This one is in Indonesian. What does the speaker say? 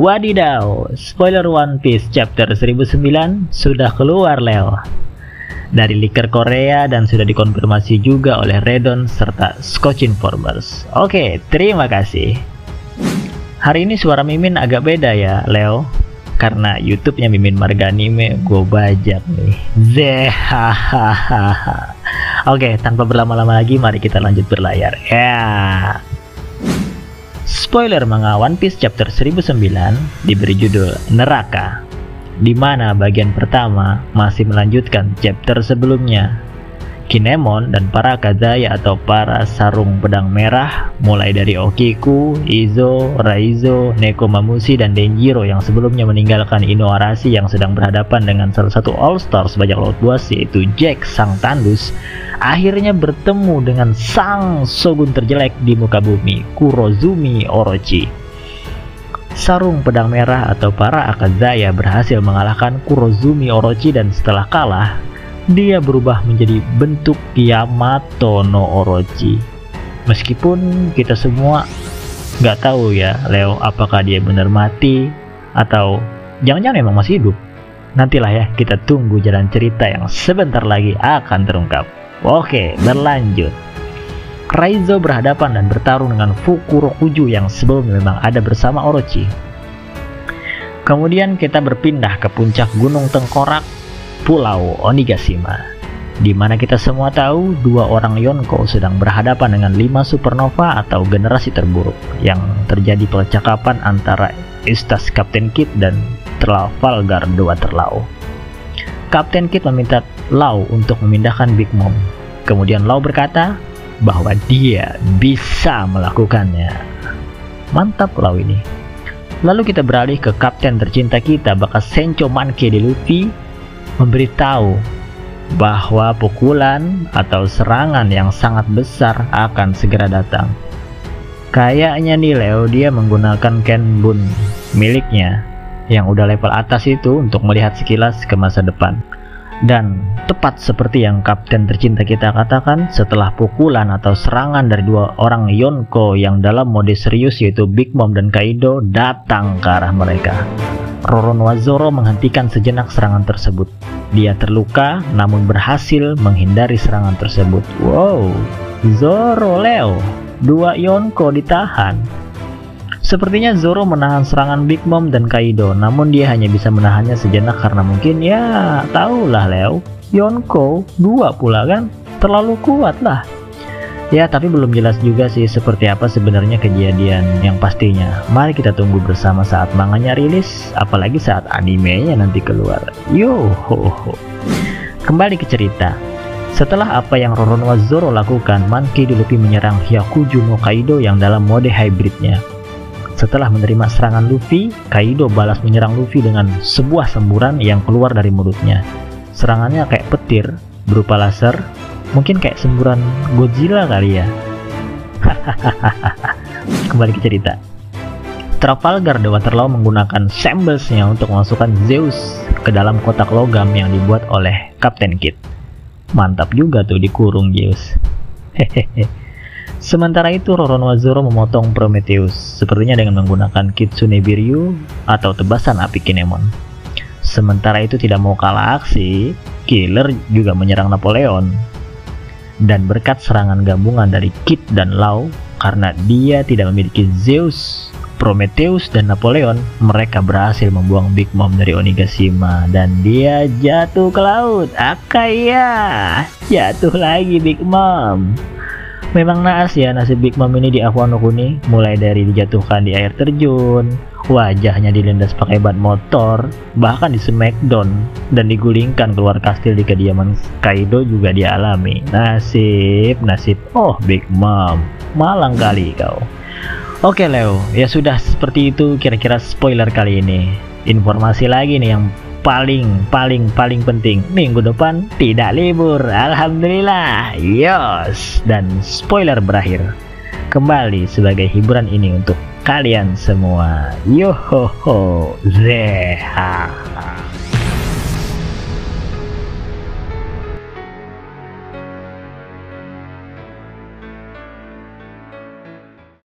Wadidaw, spoiler One Piece chapter 1009 sudah keluar Leo dari leaker Korea dan sudah dikonfirmasi juga oleh Redon serta Scotch Informers. Oke, terima kasih. Hari ini suara Mimin agak beda ya Leo, karena YouTube-nya Mimin Marganime gue bajak nih. Zehahaha. Oke, tanpa berlama-lama lagi mari kita lanjut berlayar. Ya. Spoiler manga One Piece chapter 1009 diberi judul Neraka, di mana bagian pertama masih melanjutkan chapter sebelumnya. Kinemon dan para Kazaya atau para sarung pedang merah, mulai dari Okiku, Izo, Raizo, Nekomamushi, dan Denjiro yang sebelumnya meninggalkan Ino Arashi yang sedang berhadapan dengan salah satu All-Stars bajak laut buas yaitu Jack sang tandus, akhirnya bertemu dengan sang shogun terjelek di muka bumi, Kurozumi Orochi. Sarung pedang merah atau para Akazaya berhasil mengalahkan Kurozumi Orochi dan setelah kalah, dia berubah menjadi bentuk Yamato no Orochi. Meskipun kita semua nggak tahu ya Leo, apakah dia benar mati atau jangan-jangan memang masih hidup. Nantilah ya, kita tunggu jalan cerita yang sebentar lagi akan terungkap. Oke, berlanjut. Raizo berhadapan dan bertarung dengan Fukurokuju yang sebelumnya memang ada bersama Orochi. Kemudian kita berpindah ke puncak Gunung Tengkorak, Pulau Onigashima, di mana kita semua tahu dua orang Yonko sedang berhadapan dengan 5 supernova atau generasi terburuk yang terjadi percakapan antara Eustace Captain Kid dan Trafalgar the Waterloo. Captain Kid meminta Law untuk memindahkan Big Mom. Kemudian Law berkata bahwa dia bisa melakukannya. Mantap Law ini. Lalu kita beralih ke kapten tercinta kita, bakas Sencho Manke de Luffy, memberitahu bahwa pukulan atau serangan yang sangat besar akan segera datang. Kayaknya nih Leo, dia menggunakan Kenbun miliknya yang udah level atas itu untuk melihat sekilas ke masa depan. Dan tepat seperti yang kapten tercinta kita katakan, setelah pukulan atau serangan dari dua orang Yonko yang dalam mode serius yaitu Big Mom dan Kaido datang ke arah mereka, Roronoa Zoro menghentikan sejenak serangan tersebut. Dia terluka namun berhasil menghindari serangan tersebut. Wow, Zoro Leo, 2 Yonko ditahan. Sepertinya Zoro menahan serangan Big Mom dan Kaido, namun dia hanya bisa menahannya sejenak karena mungkin ya tahulah Leo, Yonko 2 pula kan, terlalu kuat lah. Ya, tapi belum jelas juga sih seperti apa sebenarnya kejadian yang pastinya. Mari kita tunggu bersama saat manganya rilis, apalagi saat animenya nanti keluar. Yo ho ho. Kembali ke cerita. Setelah apa yang Roronoa Zoro lakukan, Monkey D. Luffy menyerang Hyakuju no Kaido yang dalam mode hybridnya. Setelah menerima serangan Luffy, Kaido balas menyerang Luffy dengan sebuah semburan yang keluar dari mulutnya. Serangannya kayak petir, berupa laser. Mungkin kayak semburan Godzilla kali ya. Kembali ke cerita. Trafalgar the Waterloo menggunakan Shambles-nya untuk memasukkan Zeus ke dalam kotak logam yang dibuat oleh Captain Kid. Mantap juga tuh dikurung Zeus. Sementara itu Roronoa Zoro memotong Prometheus, sepertinya dengan menggunakan Kitsune Biryu atau tebasan api Kinemon. Sementara itu tidak mau kalah aksi, Killer juga menyerang Napoleon. Dan berkat serangan gabungan dari Kid dan Law, karena dia tidak memiliki Zeus, Prometheus, dan Napoleon, mereka berhasil membuang Big Mom dari Onigashima dan dia jatuh ke laut. Akaya, jatuh lagi Big Mom. Memang naas ya nasib Big Mom ini di Aqua no Kuni, mulai dari dijatuhkan di air terjun, wajahnya dilindas pakai ban motor, bahkan di Smackdown, dan digulingkan keluar kastil di kediaman Kaido juga dialami. Nasib, oh Big Mom, malang kali kau. Oke Leo, ya sudah seperti itu kira-kira spoiler kali ini. Informasi lagi nih yang paling penting, minggu depan tidak libur, alhamdulillah, yos. Dan spoiler berakhir kembali sebagai hiburan ini untuk kalian semua. Yohoho, zeha.